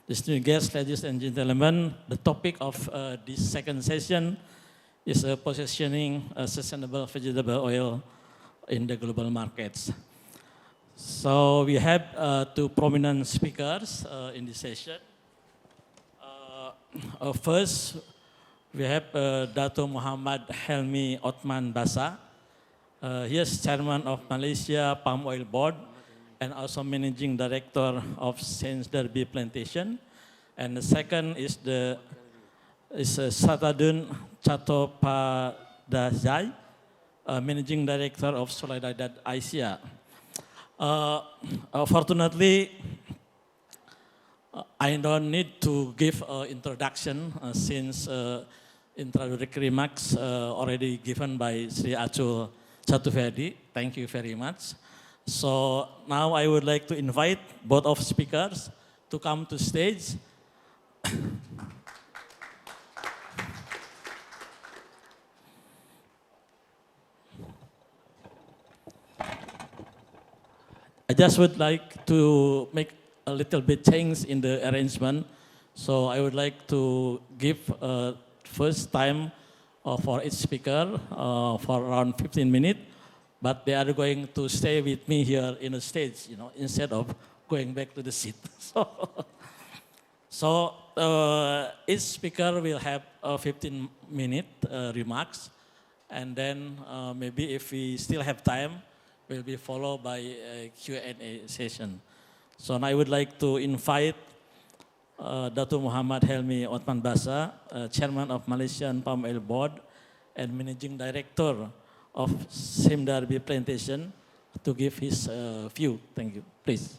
Distinguished guests, ladies and gentlemen, the topic of this second session is positioning sustainable vegetable oil in the global markets. So we have two prominent speakers in this session. First, we have Dato Mohamad Helmy Othman Basha. He is chairman of Malaysia Palm Oil Board and also managing director of Shatadru plantation. And the second is Shatadru Chattopadhayay, managing director of Solidaridad Asia. Fortunately, I don't need to give an introduction since introductory remarks already given by Sri Achul Chattopadhayay. Thank you very much. So now I would like to invite both of speakers to come to stage. I just would like to make a little bit change in the arrangement. So I would like to give first time for each speaker for around 15 minutes. But they are going to stay with me here in the stage, instead of going back to the seat. So each speaker will have 15-minute remarks, and then maybe if we still have time, will be followed by a Q&A session. So now I would like to invite Dato Mohamad Helmy Othman Basha, chairman of Malaysian Palm Oil Board and managing director of Shatadru plantation, to give his view. Thank you. Please.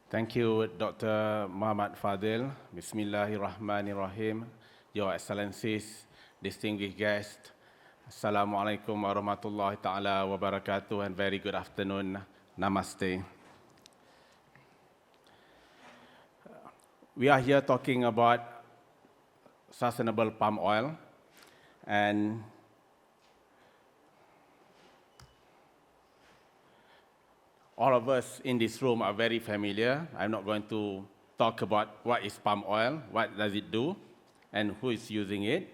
Thank you, Dr. Mohammad Fadhil. Bismillahirrahmanirrahim. Your Excellencies, distinguished guests, Assalamualaikum warahmatullahi ta'ala wabarakatuh, and very good afternoon. Namaste. We are here talking about sustainable palm oil, and all of us in this room are very familiar. I'm not going to talk about what is palm oil, what does it do, and who is using it,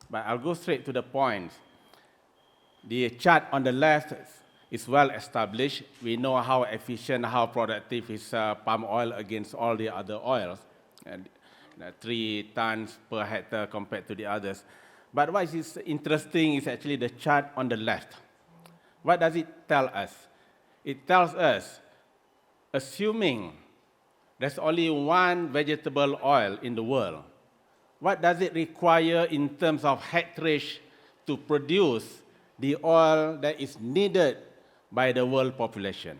but I'll go straight to the point. The chart on the left is well established. We know how efficient, how productive is palm oil against all the other oils, and 3 tons per hectare compared to the others. But what is interesting is actually the chart on the left. What does it tell us? It tells us, assuming there's only one vegetable oil in the world, what does it require in terms of hectareage to produce the oil that is needed by the world population?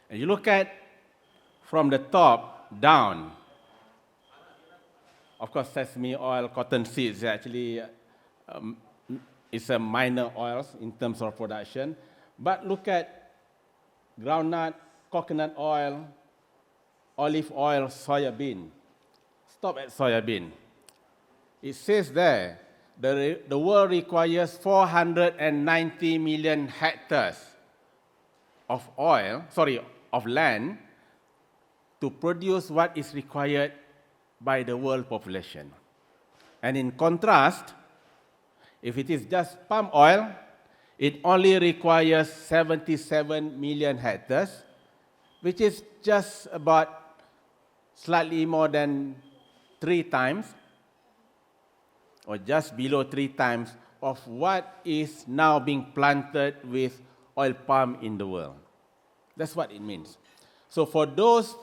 And you look at from the top down, of course, sesame oil, cotton seeds actually is a minor oils in terms of production. But look at groundnut, coconut oil, olive oil, soya bean. Stop at soya bean. It says there, the world requires 490 million hectares of land to produce what is required by the world population. And in contrast, if it is just palm oil, it only requires 77 million hectares, which is just about slightly more than 3 times, or just below 3 times, of what is now being planted with oil palm in the world. That's what it means. So for those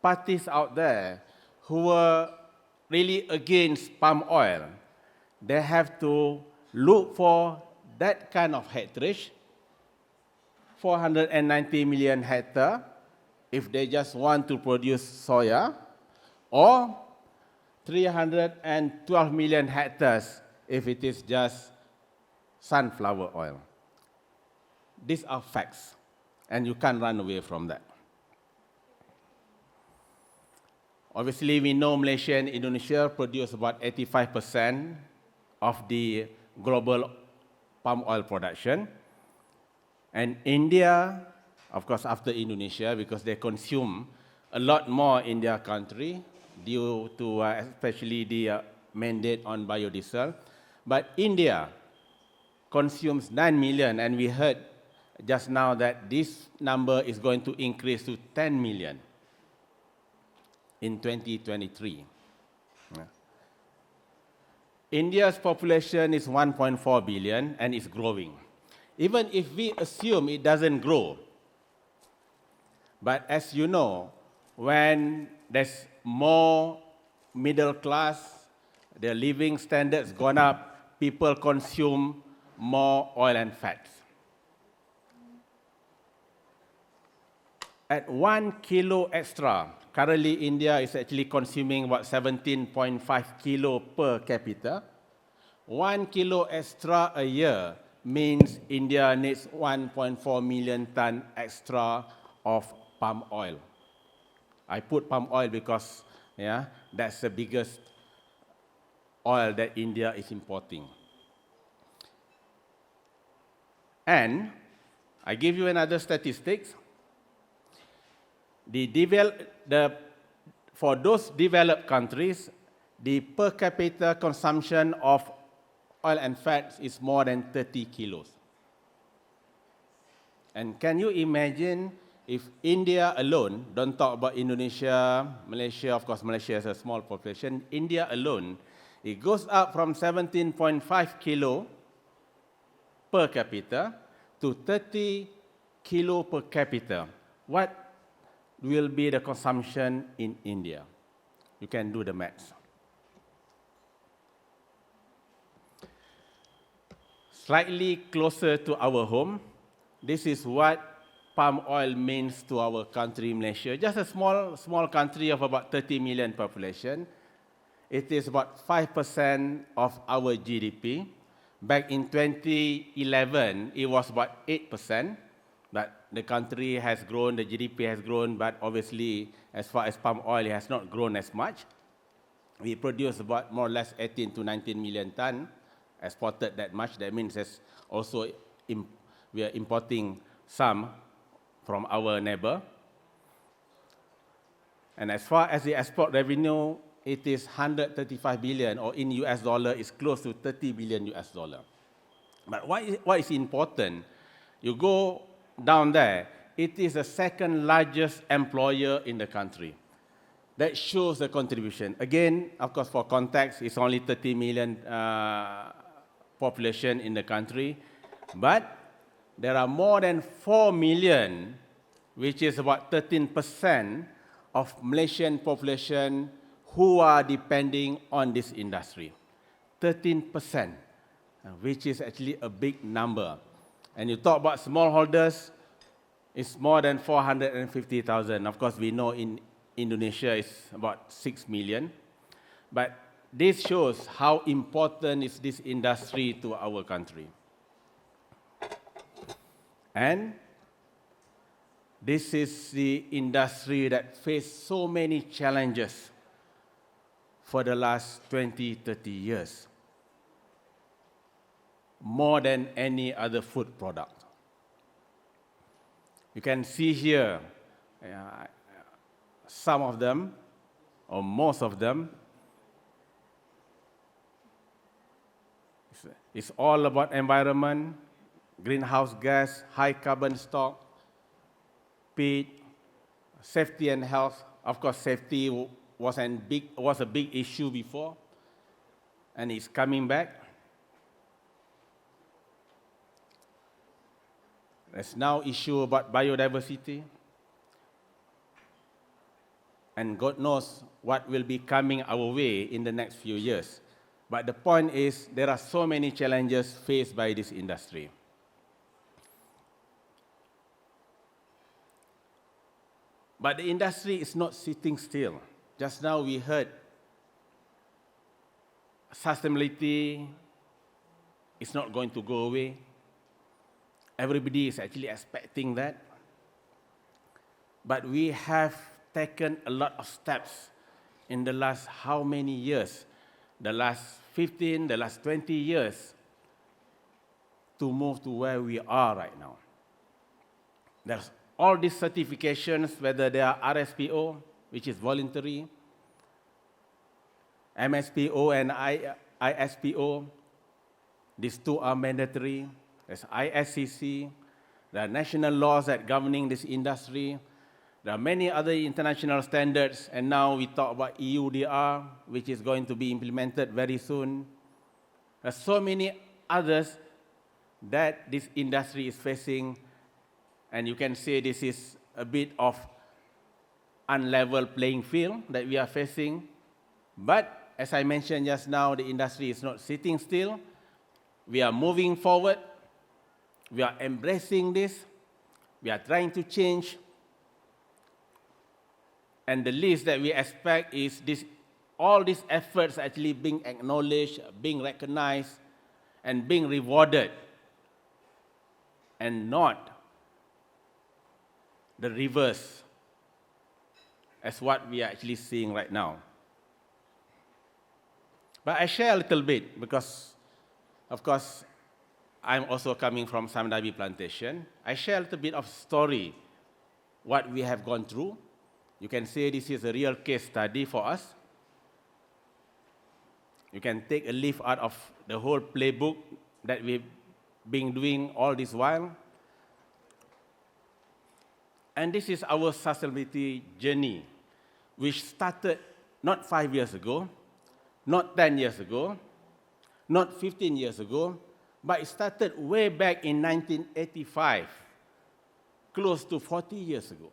parties out there who were really against palm oil, they have to look for that kind of hectarage, 490 million hectares, if they just want to produce soya, or 312 million hectares if it is just sunflower oil. These are facts, and you can't run away from that. Obviously, we know Malaysia and Indonesia produce about 85% of the global palm oil production. And India, of course, after Indonesia, because they consume a lot more in their country due to especially the mandate on biodiesel. But India consumes 9 million, and we heard just now that this number is going to increase to 10 million in 2023. India's population is 1.4 billion and is growing. Even if we assume it doesn't grow, but as you know, when there's more middle class, their living standards gone up, people consume more oil and fats. At 1 kilo extra, currently India is actually consuming about 17.5 kilo per capita. 1 kilo extra a year means India needs 1.4 million ton extra of palm oil. I put palm oil because that's the biggest oil that India is importing. And I give you another statistics. For those developed countries, the per capita consumption of oil and fats is more than 30 kilos. And can you imagine if India alone, don't talk about Indonesia, Malaysia, of course Malaysia has a small population, India alone, it goes up from 17.5 kilo per capita to 30 kilo per capita. What will be the consumption in India? You can do the maths. Slightly closer to our home, this is what palm oil means to our country, Malaysia. Just a small country of about 30 million population. It is about 5% of our GDP. Back in 2011, it was about 8%. But the country has grown, the GDP has grown, but obviously, as far as palm oil, it has not grown as much. We produce about more or less 18 to 19 million ton, exported that much. That means there's also we are importing some from our neighbor. And as far as the export revenue, it is 135 billion, or in US dollar, it's close to 30 billion US dollar. But what is important, you go down there, it is the second largest employer in the country. That shows the contribution. Again, of course, for context, it's only 30 million population in the country, but there are more than 4 million, which is about 13% of Malaysian population who are depending on this industry. 13%, which is actually a big number. And you talk about smallholders, it's more than 450,000. Of course, we know in Indonesia it's about 6 million. But this shows how important is this industry to our country. And this is the industry that faced so many challenges for the last 20, 30 years. More than any other food product. You can see here some of them, or most of them. It's all about environment, greenhouse gas, high carbon stock, peat, safety and health. Of course, safety was a big issue before, and it's coming back. There's now issue about biodiversity, and God knows what will be coming our way in the next few years. But the point is, there are so many challenges faced by this industry. But the industry is not sitting still. Just now we heard sustainability is not going to go away. Everybody is actually expecting that. But we have taken a lot of steps in the last how many years? The last 15, the last 20 years to move to where we are right now. There's all these certifications, whether they are RSPO, which is voluntary, MSPO and ISPO, these two are mandatory. There's ISCC, there are national laws that governing this industry. There are many other international standards, and now we talk about EUDR, which is going to be implemented very soon. There are so many others that this industry is facing, and you can say this is a bit of unlevel playing field that we are facing. But as I mentioned just now, the industry is not sitting still. We are moving forward. We are embracing this. We are trying to change. And the least that we expect is all these efforts actually being acknowledged, being recognized, and being rewarded, and not the reverse as what we are actually seeing right now. But I share a little bit because, of course, I'm also coming from Samdabi plantation. I share a little bit of story, what we have gone through. You can say this is a real case study for us. You can take a leaf out of the whole playbook that we've been doing all this while. And this is our sustainability journey, which started not 5 years ago, not 10 years ago, not 15 years ago, but it started way back in 1985, close to 40 years ago.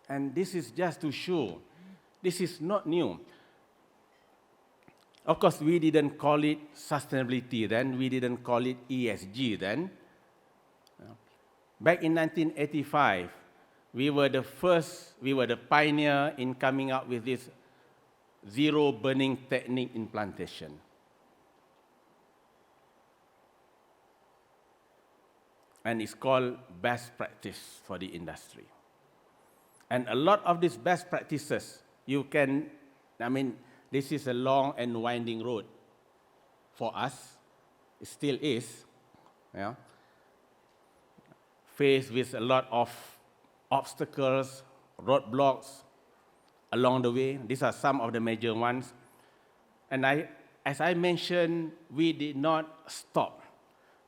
And this is just to show, this is not new. Of course, we didn't call it sustainability then, we didn't call it ESG then. Back in 1985, we were the pioneer in coming up with this zero burning technique in plantation. And it's called best practice for the industry. And a lot of these best practices, this is a long and winding road for us. It still is. Yeah. Faced with a lot of obstacles, roadblocks along the way. These are some of the major ones. And as I mentioned, we did not stop.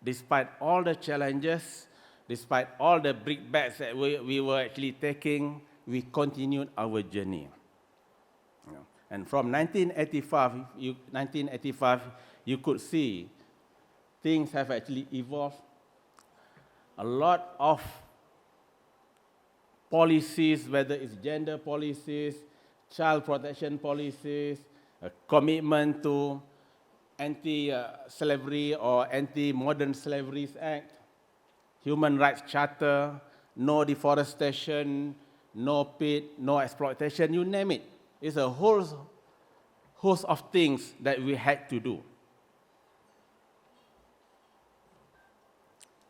Despite all the challenges, despite all the brickbats that we were actually taking, we continued our journey. Yeah. And from 1985, you could see things have actually evolved. A lot of policies, whether it's gender policies, child protection policies, a commitment to anti-slavery or Anti-Modern Slavery Act, Human Rights Charter, no deforestation, no pit, no exploitation, you name it. It's a whole host of things that we had to do.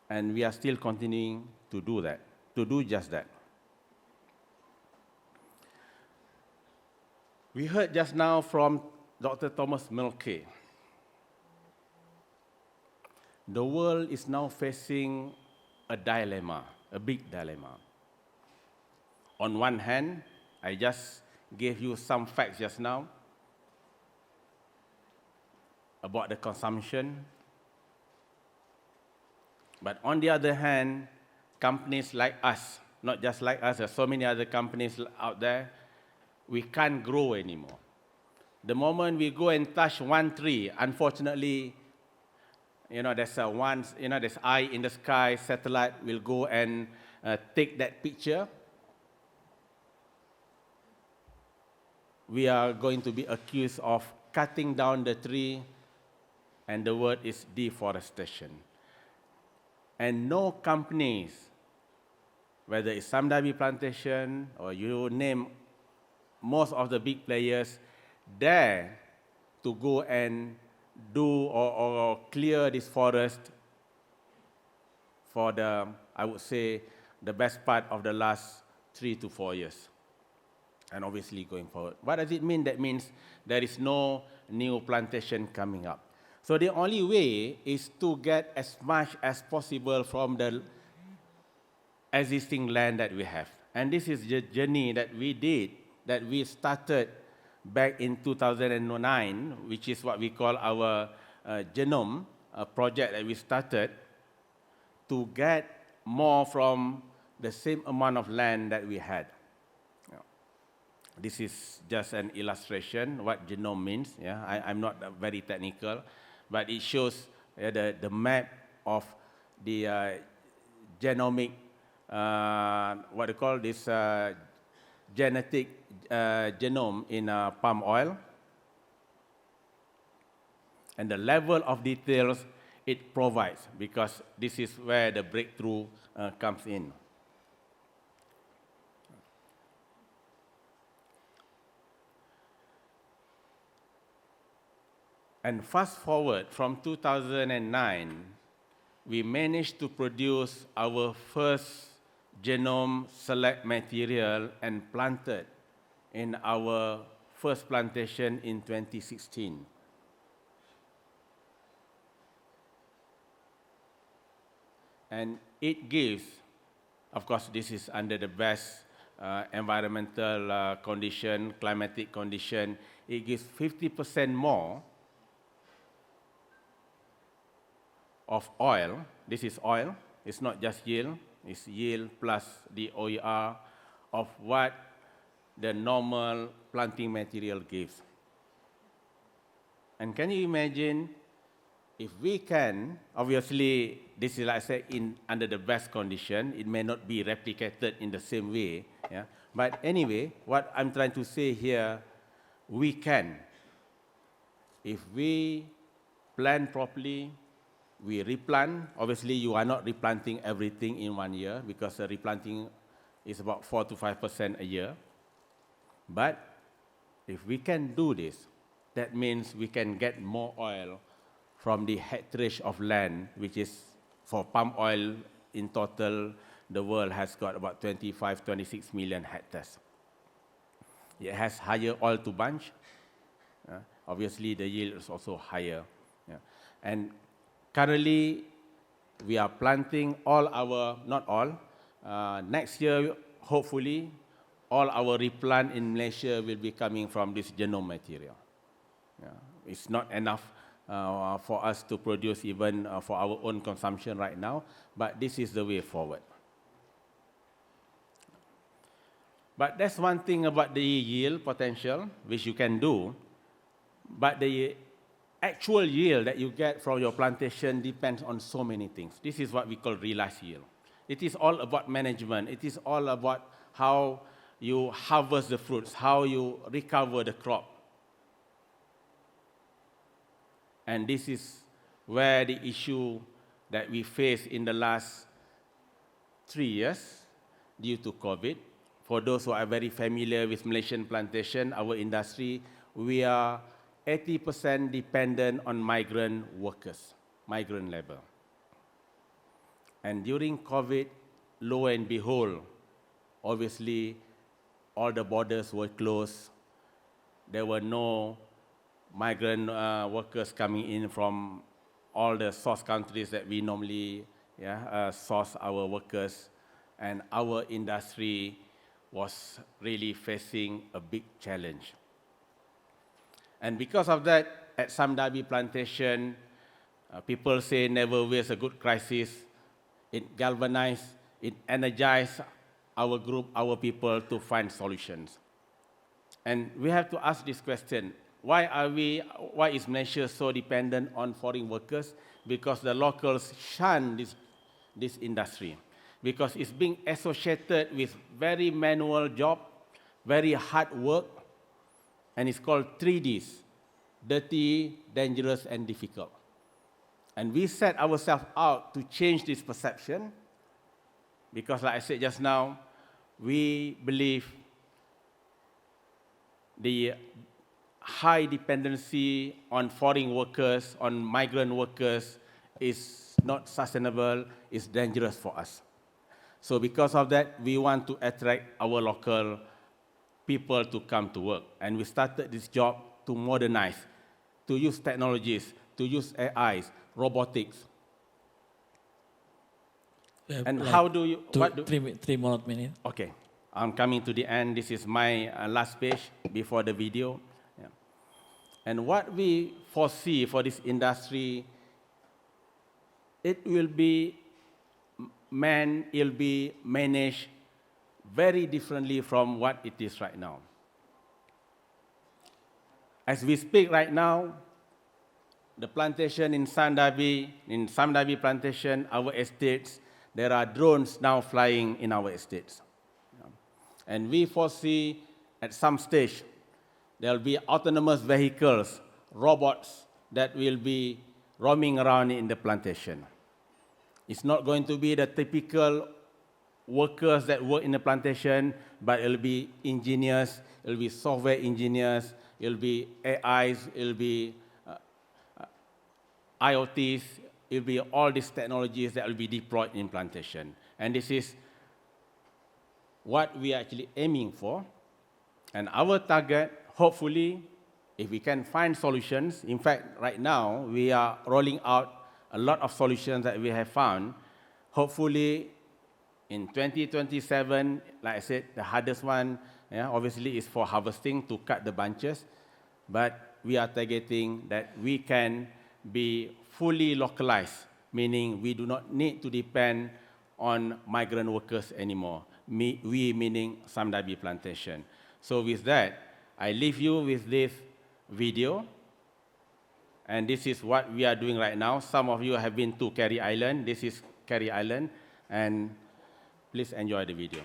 And we are still continuing to do that, to do just that. We heard just now from Dr. Thomas Milke. The world is now facing a dilemma, a big dilemma. On one hand, I just gave you some facts just now about the consumption. But on the other hand, companies like us, not just like us, there's so many other companies out there, we can't grow anymore. The moment we go and touch one tree, unfortunately, there's there's eye in the sky, satellite will go and take that picture. We are going to be accused of cutting down the tree, and the word is deforestation. And no companies, whether it's Samdabi Plantation or you name most of the big players, dare to go and do or clear this forest for I would say, the best part of the last 3 to 4 years. And obviously going forward. What does it mean? That means there is no new plantation coming up. So the only way is to get as much as possible from the existing land that we have. And this is the journey that we did, that we started back in 2009, which is what we call our genome project that we started to get more from the same amount of land that we had. This is just an illustration what genome means. Yeah, I'm not very technical, but it shows the map of the genomic, what they call this genetic genome in palm oil, and the level of details it provides, because this is where the breakthrough comes in. And fast forward from 2009, we managed to produce our first genome select material and planted in our first plantation in 2016. And it gives, of course, this is under the best environmental condition, climatic condition, it gives 50% more of oil. This is oil, it's not just yield, it's yield plus the OER of what the normal planting material gives. And can you imagine if we can, obviously, this is like I said, under the best condition, it may not be replicated in the same way, yeah? But anyway, what I'm trying to say here, we can. If we plan properly, we replant. Obviously, you are not replanting everything in 1 year, because replanting is about 4 to 5% a year. But if we can do this, that means we can get more oil from the hectareage of land, which is for palm oil in total, the world has got about 25, 26 million hectares. It has higher oil to bunch. Obviously, the yield is also higher. Yeah. And currently, we are planting all our, not all, next year, hopefully, all our replant in Malaysia will be coming from this genome material. Yeah. It's not enough for us to produce even for our own consumption right now, but this is the way forward. But that's one thing about the yield potential, which you can do, but the actual yield that you get from your plantation depends on so many things. This is what we call realized yield. It is all about management. It is all about how you harvest the fruits, how you recover the crop. And this is where the issue that we face in the last 3 years due to COVID. For those who are very familiar with Malaysian plantation, our industry, we are 80% dependent on migrant workers, migrant labor. And during COVID, lo and behold, obviously, all the borders were closed. There were no migrant workers coming in from all the source countries that we normally source our workers. And our industry was really facing a big challenge. And because of that, at Samdabi Plantation, people say never waste a good crisis. it galvanized, it energized our group, our people to find solutions. And we have to ask this question, why is Malaysia so dependent on foreign workers? Because the locals shun this industry. Because it's being associated with very manual job, very hard work, and it's called 3Ds, dirty, dangerous, and difficult. And we set ourselves out to change this perception because, like I said just now, we believe the high dependency on foreign workers, on migrant workers, is not sustainable, is dangerous for us. So because of that, we want to attract our local people to come to work. And we started this job to modernize, to use technologies, to use AIs, robotics. And like how do you... Three more minutes. Okay, I'm coming to the end. This is my last page before the video. Yeah. And what we foresee for this industry, it will be managed very differently from what it is right now. As we speak right now, the plantation in Samdabi plantation, our estates, there are drones now flying in our estates. And we foresee at some stage, there will be autonomous vehicles, robots that will be roaming around in the plantation. It's not going to be the typical workers that work in the plantation, but it will be engineers, it will be software engineers, it will be AIs, it will be IoTs, it will be all these technologies that will be deployed in plantation. And this is what we are actually aiming for. And our target, hopefully, if we can find solutions, in fact, right now, we are rolling out a lot of solutions that we have found. Hopefully, in 2027, like I said, the hardest one, obviously, is for harvesting to cut the bunches. But we are targeting that we can be fully localized, meaning we do not need to depend on migrant workers anymore. We meaning Samdabi plantation. So with that, I leave you with this video. And this is what we are doing right now. Some of you have been to Carey Island. This is Carey Island. And please enjoy the video.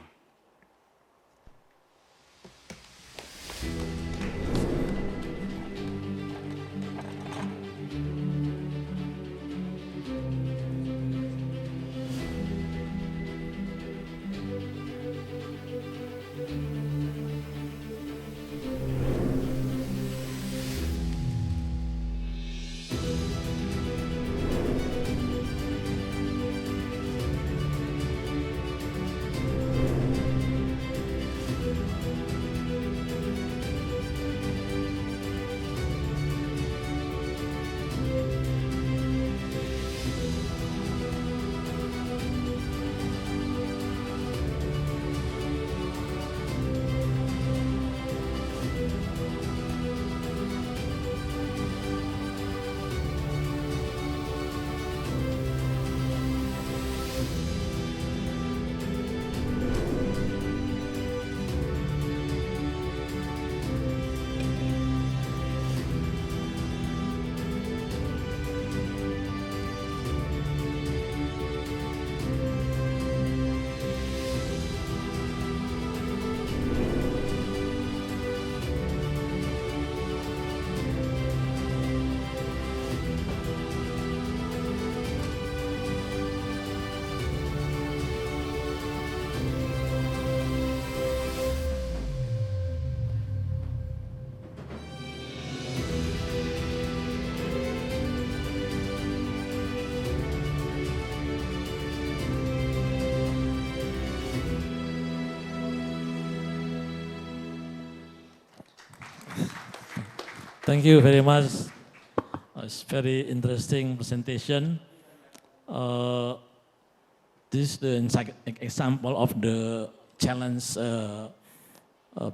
Thank you very much. It's very interesting presentation. This is the example of the challenge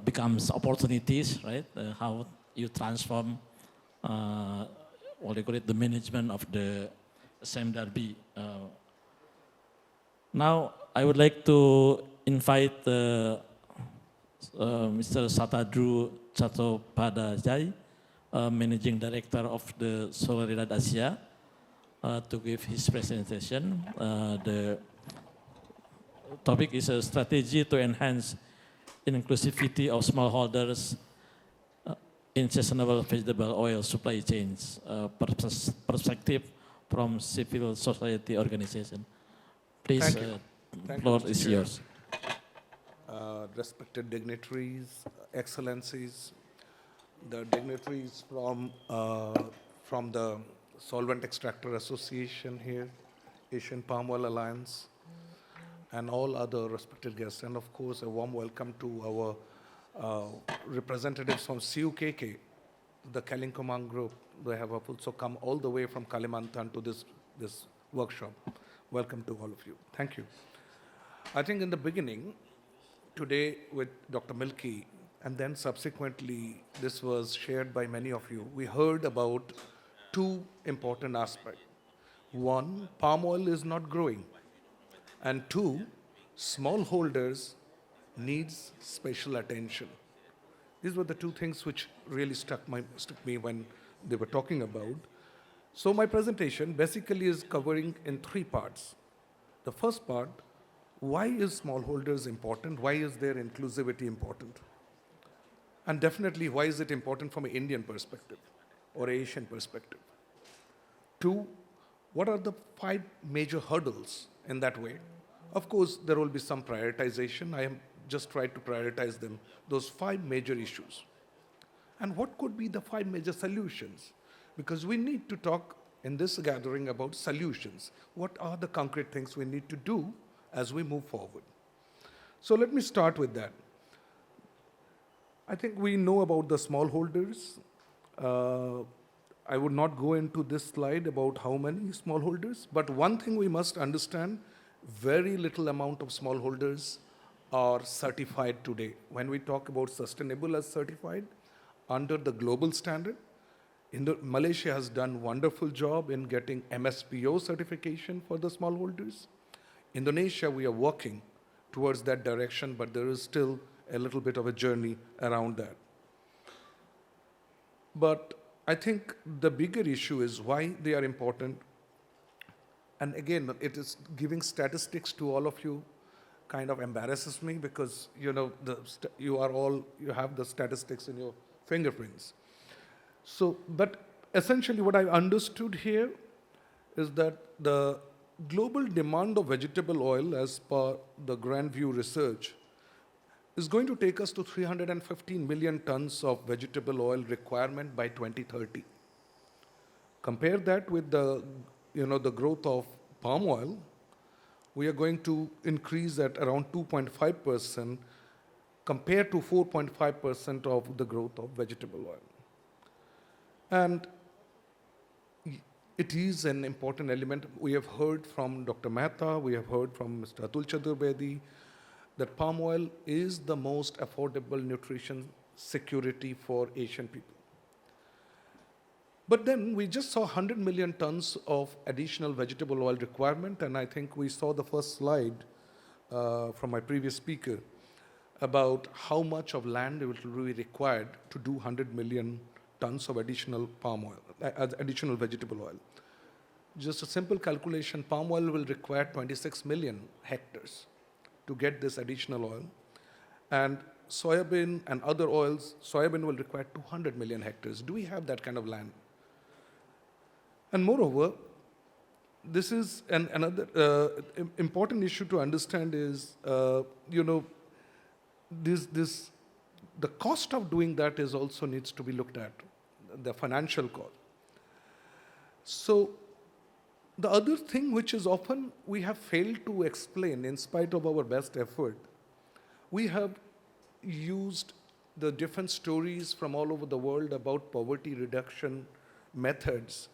becomes opportunities, right? How you transform what do you call it, the management of the Samdabi Now, I would like to invite Mr. Shatadru Chattopadhayay, Managing Director of the Solidaridad Asia, to give his presentation. The topic is a strategy to enhance inclusivity of smallholders in sustainable vegetable oil supply chains, perspective from civil society organization. Please, Thank you. Thank floor you, Mr. is Chair. yours. Respected dignitaries, excellencies, the dignitaries from the Solvent Extractor Association here, Asian Palm Oil Alliance, and all other respected guests, and of course a warm welcome to our representatives from CUKK, the Kalimpong group. They have also come all the way from Kalimantan to this workshop. Welcome to all of you. Thank you. I think in the beginning, today with Dr. Milky, and then subsequently this was shared by many of you, we heard about two important aspects. One, palm oil is not growing. And two, smallholders needs special attention. These were the two things which really struck me when they were talking about. So my presentation basically is covering in three parts. The first part, why is smallholders important? Why is their inclusivity important? And definitely, why is it important from an Indian perspective or Asian perspective? Two, what are the 5 major hurdles in that way? Of course, there will be some prioritization. I have just tried to prioritize them, those 5 major issues. And what could be the 5 major solutions? Because we need to talk in this gathering about solutions. What are the concrete things we need to do as we move forward? So let me start with that. I think we know about the smallholders. I would not go into this slide about how many smallholders, but one thing we must understand, very little amount of smallholders are certified today. When we talk about sustainable as certified, under the global standard, Malaysia has done wonderful job in getting MSPO certification for the smallholders. Indonesia, we are working towards that direction, but there is still a little bit of a journey around that. But I think the bigger issue is why they are important. And again, it is giving statistics to all of you kind of embarrasses me because you have the statistics in your fingerprints. So, but essentially what I understood here is that the global demand of vegetable oil as per the Grand View research is going to take us to 315 million tons of vegetable oil requirement by 2030. Compare that with the growth of palm oil, we are going to increase at around 2.5% compared to 4.5% of the growth of vegetable oil. And it is an important element. We have heard from Dr. Mehta, we have heard from Mr. Atul Chaturvedi, that palm oil is the most affordable nutrition security for Asian people. But then we just saw 100 million tons of additional vegetable oil requirement, and I think we saw the first slide from my previous speaker about how much of land will be required to do 100 million tons of additional palm oil, additional vegetable oil. Just a simple calculation, palm oil will require 26 million hectares to get this additional oil. And soybean and other oils, soybean will require 200 million hectares. Do we have that kind of land? And moreover, this is another important issue to understand is, the cost of doing that is also needs to be looked at, the financial cost. So the other thing which is often we have failed to explain in spite of our best effort, we have used the different stories from all over the world about poverty reduction methods.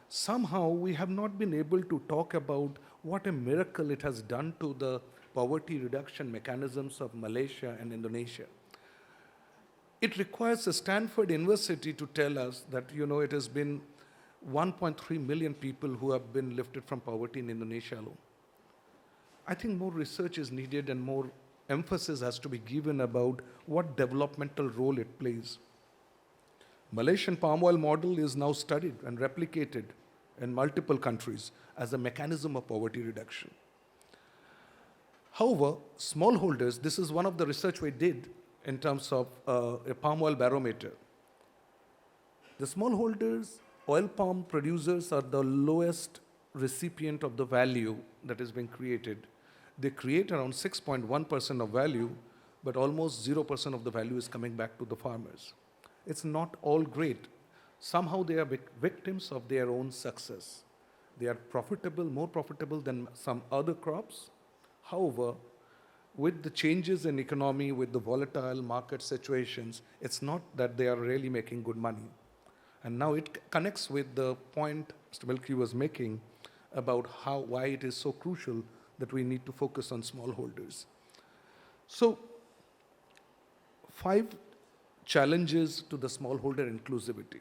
Somehow we have not been able to talk about what a miracle it has done to the poverty reduction mechanisms of Malaysia and Indonesia. It requires a Stanford University to tell us that, it has been 1.3 million people who have been lifted from poverty in Indonesia alone. I think more research is needed and more emphasis has to be given about what developmental role it plays. Malaysian palm oil model is now studied and replicated in multiple countries as a mechanism of poverty reduction. However, smallholders, this is one of the research we did in terms of a palm oil barometer. The smallholders, oil palm producers are the lowest recipient of the value that is being created. They create around 6.1% of value, but almost 0% of the value is coming back to the farmers. It's not all great. Somehow they are victims of their own success. They are profitable, more profitable than some other crops. However, with the changes in economy, with the volatile market situations, it's not that they are really making good money. And now it connects with the point Mr. Milky was making about why it is so crucial that we need to focus on smallholders. So, 5 challenges to the smallholder inclusivity.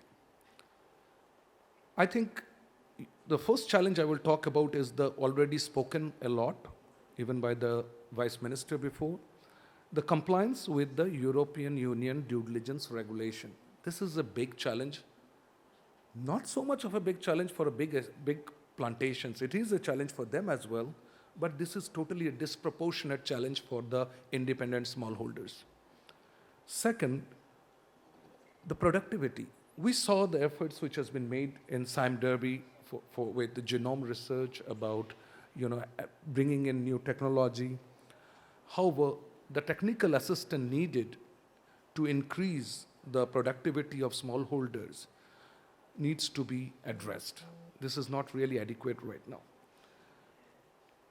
I think the first challenge I will talk about is the already spoken a lot, even by the Vice Minister before, the compliance with the European Union due diligence regulation. This is a big challenge. Not so much of a big challenge for big plantations. It is a challenge for them as well, but this is totally a disproportionate challenge for the independent smallholders. Second, the productivity. We saw the efforts which has been made in Sime Derby with the genome research about bringing in new technology. However, the technical assistance needed to increase the productivity of smallholders needs to be addressed. This is not really adequate right now.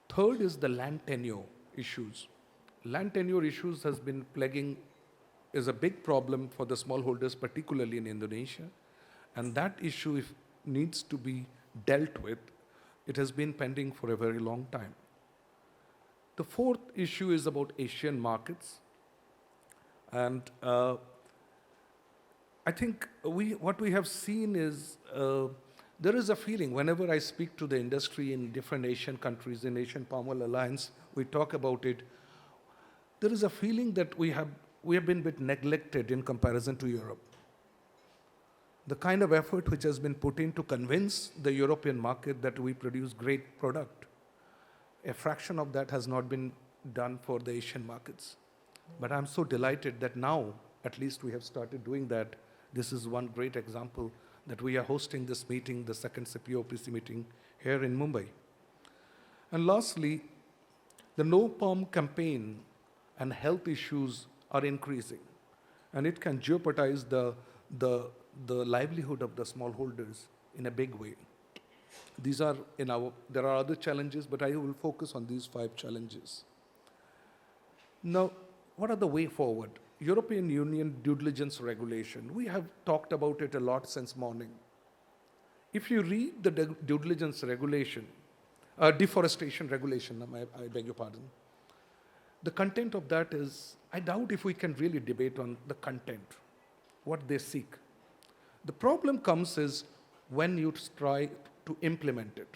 Third is the land tenure issues. Land tenure issues has been is a big problem for the smallholders, particularly in Indonesia. And that issue needs to be dealt with. It has been pending for a very long time. The fourth issue is about Asian markets. And I think what we have seen is there is a feeling, whenever I speak to the industry in different Asian countries, in Asian Palm Oil Alliance, we talk about it, there is a feeling that we have been a bit neglected in comparison to Europe. The kind of effort which has been put in to convince the European market that we produce great product, a fraction of that has not been done for the Asian markets. But I'm so delighted that now, at least we have started doing that. This is one great example that we are hosting this meeting, the second CPOPC meeting here in Mumbai. And lastly, the No Palm campaign and health issues are increasing, and it can jeopardize the livelihood of the smallholders in a big way. There are other challenges, but I will focus on these 5 challenges. Now, what are the way forward? European Union due diligence regulation. We have talked about it a lot since morning. If you read the due diligence regulation, deforestation regulation, I beg your pardon, the content of that is, I doubt if we can really debate on the content, what they seek. The problem comes is when you try to implement it.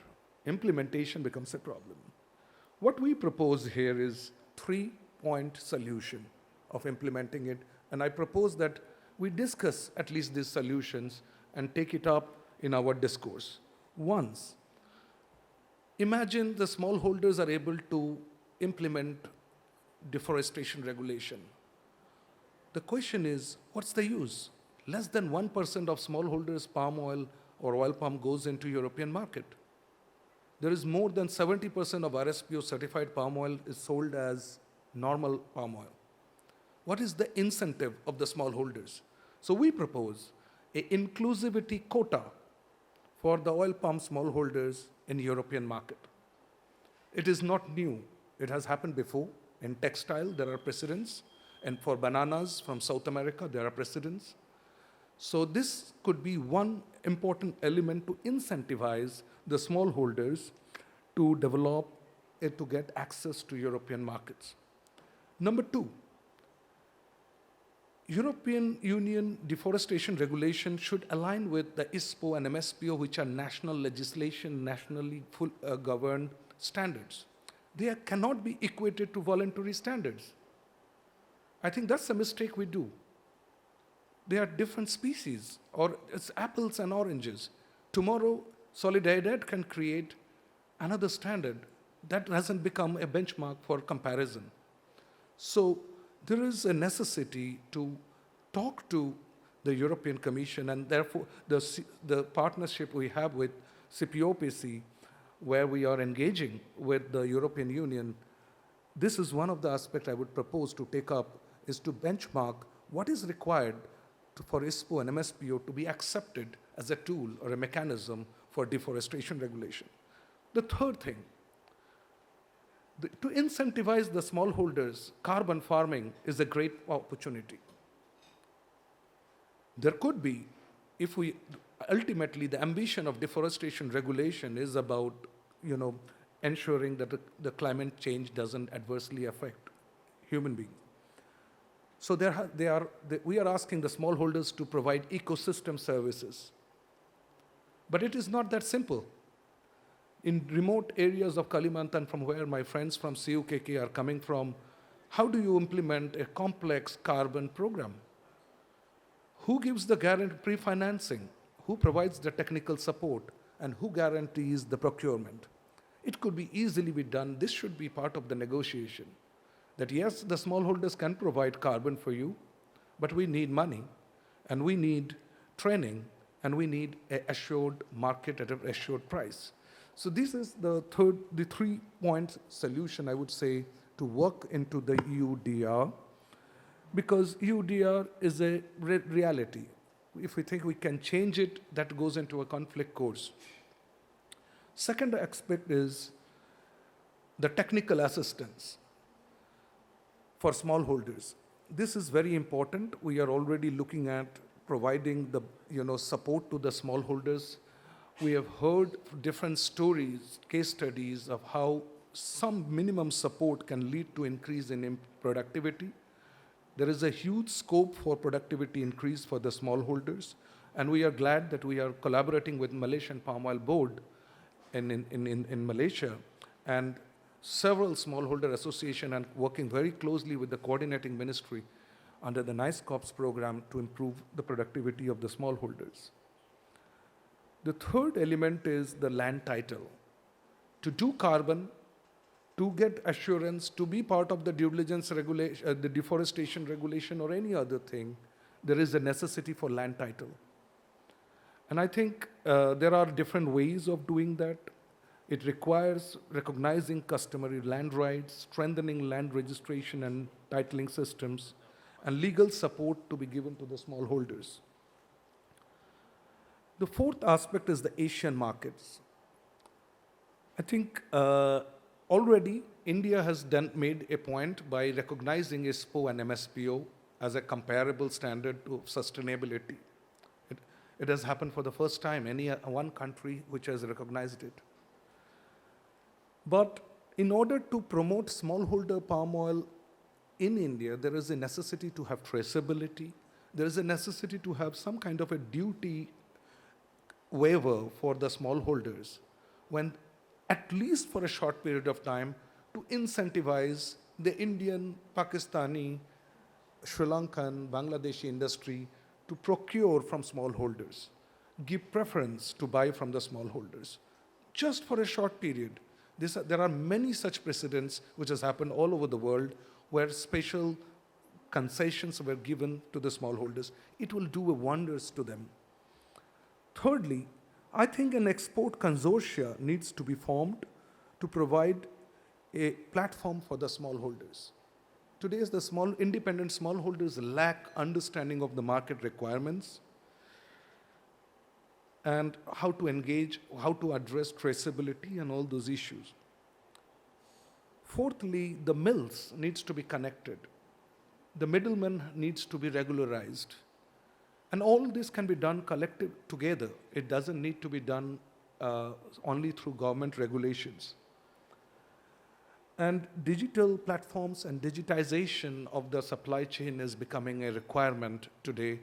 Implementation becomes a problem. What we propose here is 3-point solution of implementing it, and I propose that we discuss at least these solutions and take it up in our discourse. Once, imagine the smallholders are able to implement deforestation regulation. The question is, what's the use? Less than 1% of smallholders' palm oil or oil palm goes into European market. There is more than 70% of RSPO certified palm oil is sold as normal palm oil. What is the incentive of the smallholders? So we propose an inclusivity quota for the oil palm smallholders in European market. It is not new. It has happened before. In textile, there are precedents. And for bananas from South America, there are precedents. So this could be one important element to incentivize the smallholders to develop it, to get access to European markets. Number 2, European Union deforestation regulation should align with the ISPO and MSPO, which are national legislation, nationally governed standards. cannot be equated to voluntary standards. I think that's a mistake we do. They are different species, or it's apples and oranges. Tomorrow, Solidaridad can create another standard that hasn't become a benchmark for comparison. So there is a necessity to talk to the European Commission, and therefore the partnership we have with CPOPC, where we are engaging with the European Union, this is one of the aspects I would propose to take up, is to benchmark what is required for ISPO and MSPO to be accepted as a tool or a mechanism for deforestation regulation. The third thing, to incentivize the smallholders, carbon farming is a great opportunity. There could be, if we, ultimately the ambition of deforestation regulation is about, ensuring that the climate change doesn't adversely affect human beings. So we are asking the smallholders to provide ecosystem services. But it is not that simple. In remote areas of Kalimantan, from where my friends from CUKK are coming from, how do you implement a complex carbon program? Who gives the guarantee pre-financing? Who provides the technical support? And who guarantees the procurement? It could be easily be done. This should be part of the negotiation. That yes, the smallholders can provide carbon for you, but we need money, and we need training, and we need an assured market at an assured price. So this is the 3-point solution, I would say, to work into the EUDR, because EUDR is a reality. If we think we can change it, that goes into a conflict course. Second aspect is the technical assistance for smallholders. This is very important. We are already looking at providing the support to the smallholders. We have heard different stories, case studies of how some minimum support can lead to increase in productivity. There is a huge scope for productivity increase for the smallholders, and we are glad that we are collaborating with Malaysian Palm Oil Board in Malaysia, and several smallholder associations, and working very closely with the coordinating ministry under the NICE Corps program to improve the productivity of the smallholders. The third element is the land title. To do carbon, to get assurance, to be part of the due diligence regulation, the deforestation regulation, or any other thing, there is a necessity for land title. And I think there are different ways of doing that. It requires recognizing customary land rights, strengthening land registration and titling systems, and legal support to be given to the smallholders. The fourth aspect is the Asian markets. I think already India has made a point by recognizing ISPO and MSPO as a comparable standard to sustainability. It has happened for the first time, one country which has recognized it. But in order to promote smallholder palm oil in India, there is a necessity to have traceability. There is a necessity to have some kind of a duty waiver for the smallholders, when at least for a short period of time, to incentivize the Indian, Pakistani, Sri Lankan, Bangladeshi industry to procure from smallholders, give preference to buy from the smallholders, just for a short period. There are many such precedents which has happened all over the world where special concessions were given to the smallholders. It will do wonders to them. Thirdly, I think an export consortia needs to be formed to provide a platform for the smallholders. Today's the independent smallholders lack understanding of the market requirements and how to engage, how to address traceability and all those issues. Fourthly, the mills needs to be connected. The middleman needs to be regularized. And all this can be done collective together. It doesn't need to be done only through government regulations. And digital platforms and digitization of the supply chain is becoming a requirement today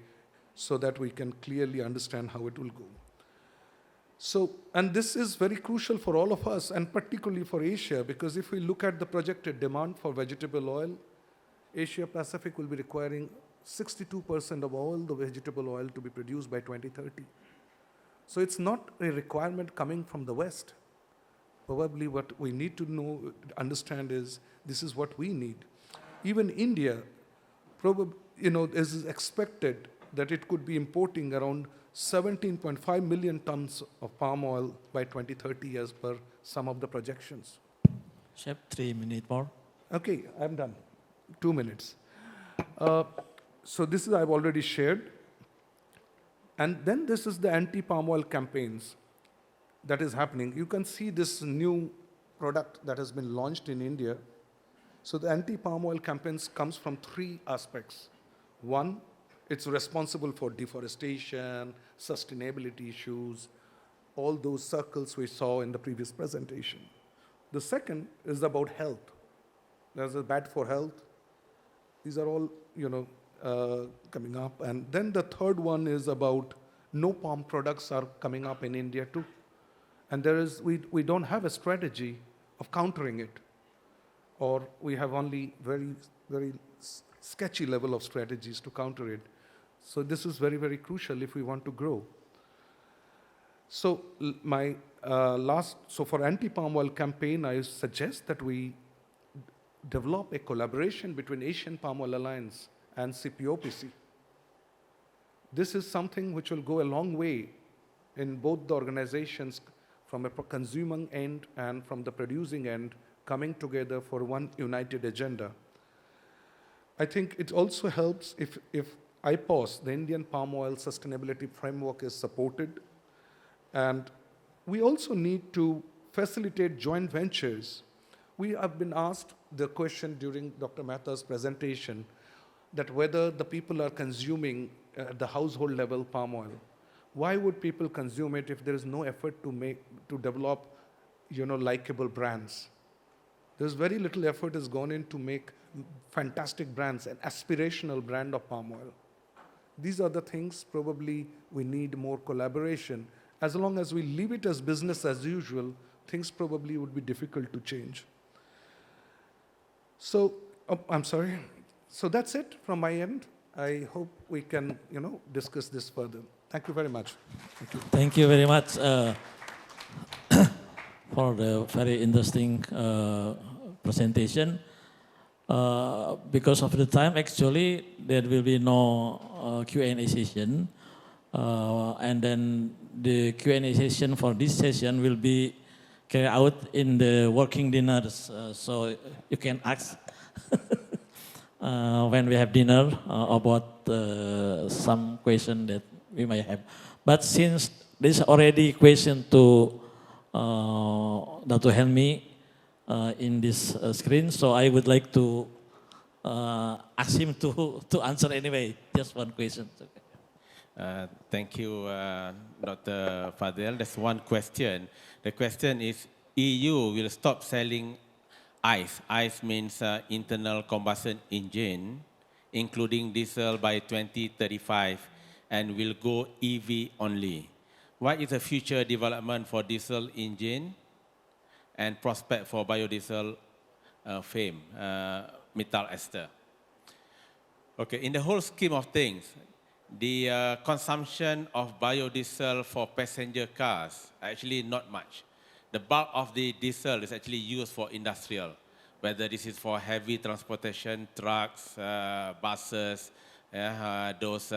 so that we can clearly understand how it will go. So, and this is very crucial for all of us, and particularly for Asia, because if we look at the projected demand for vegetable oil, Asia Pacific will be requiring 62% of all the vegetable oil to be produced by 2030. So it's not a requirement coming from the West. Probably what we need to know, understand is this is what we need. Even India, probably, is expected that it could be importing around 17.5 million tons of palm oil by 2030 as per some of the projections. Chef, 3 minutes more. Okay, I'm done. 2 minutes. So this is I've already shared. And then this is the anti-palm oil campaigns that is happening. You can see this new product that has been launched in India. So the anti-palm oil campaigns comes from 3 aspects. One, it's responsible for deforestation, sustainability issues, all those circles we saw in the previous presentation. The second is about health. There's a bad for health. These are all, coming up. And then the third one is about no palm products are coming up in India too. And we don't have a strategy of countering it. Or we have only very, very sketchy level of strategies to counter it. So this is very, very crucial if we want to grow. So so for anti-palm oil campaign, I suggest that we develop a collaboration between Asian Palm Oil Alliance and CPOPC. This is something which will go a long way in both the organizations from a consumer end and from the producing end coming together for one united agenda. I think it also helps if IPOS, the Indian Palm Oil Sustainability Framework, is supported. And we also need to facilitate joint ventures. We have been asked the question during Dr. Mehta's presentation that whether the people are consuming at the household level palm oil. Why would people consume it if there is no effort to develop, likable brands? There's very little effort has gone in to make fantastic brands, an aspirational brand of palm oil. These are the things probably we need more collaboration. As long as we leave it as business as usual, things probably would be difficult to change. So, I'm sorry. So that's it from my end. I hope we can, discuss this further. Thank you very much. Thank you. Thank you very much for the very interesting presentation. Because of the time, actually, there will be no Q&A session. And then the Q&A session for this session will be carried out in the working dinners. So you can ask when we have dinner about some question that we might have. But since there's already question to Dr. Helmy in this screen, so I would like to ask him to answer anyway, just one question. Thank you, Dr. Fadhil. There's one question. The question is, EU will stop selling ICE. ICE means internal combustion engine, including diesel by 2035, and will go EV only. What is the future development for diesel engine and prospect for biodiesel fame, methyl ester? Okay, in the whole scheme of things, the consumption of biodiesel for passenger cars actually not much. The bulk of the diesel is actually used for industrial, whether this is for heavy transportation, trucks, buses, those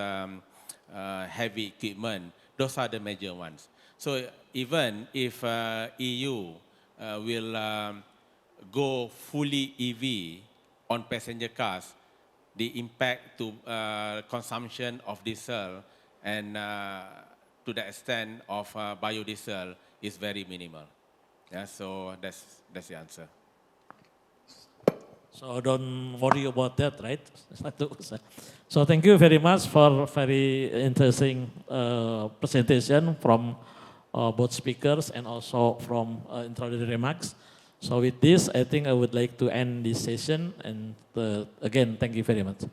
heavy equipment. Those are the major ones. So even if EU will go fully EV on passenger cars, the impact to consumption of diesel and to the extent of biodiesel is very minimal. Yeah, so that's the answer. So don't worry about that, right? So thank you very much for very interesting presentation from both speakers and also from introductory remarks. So with this, I think I would like to end this session. And again, thank you very much.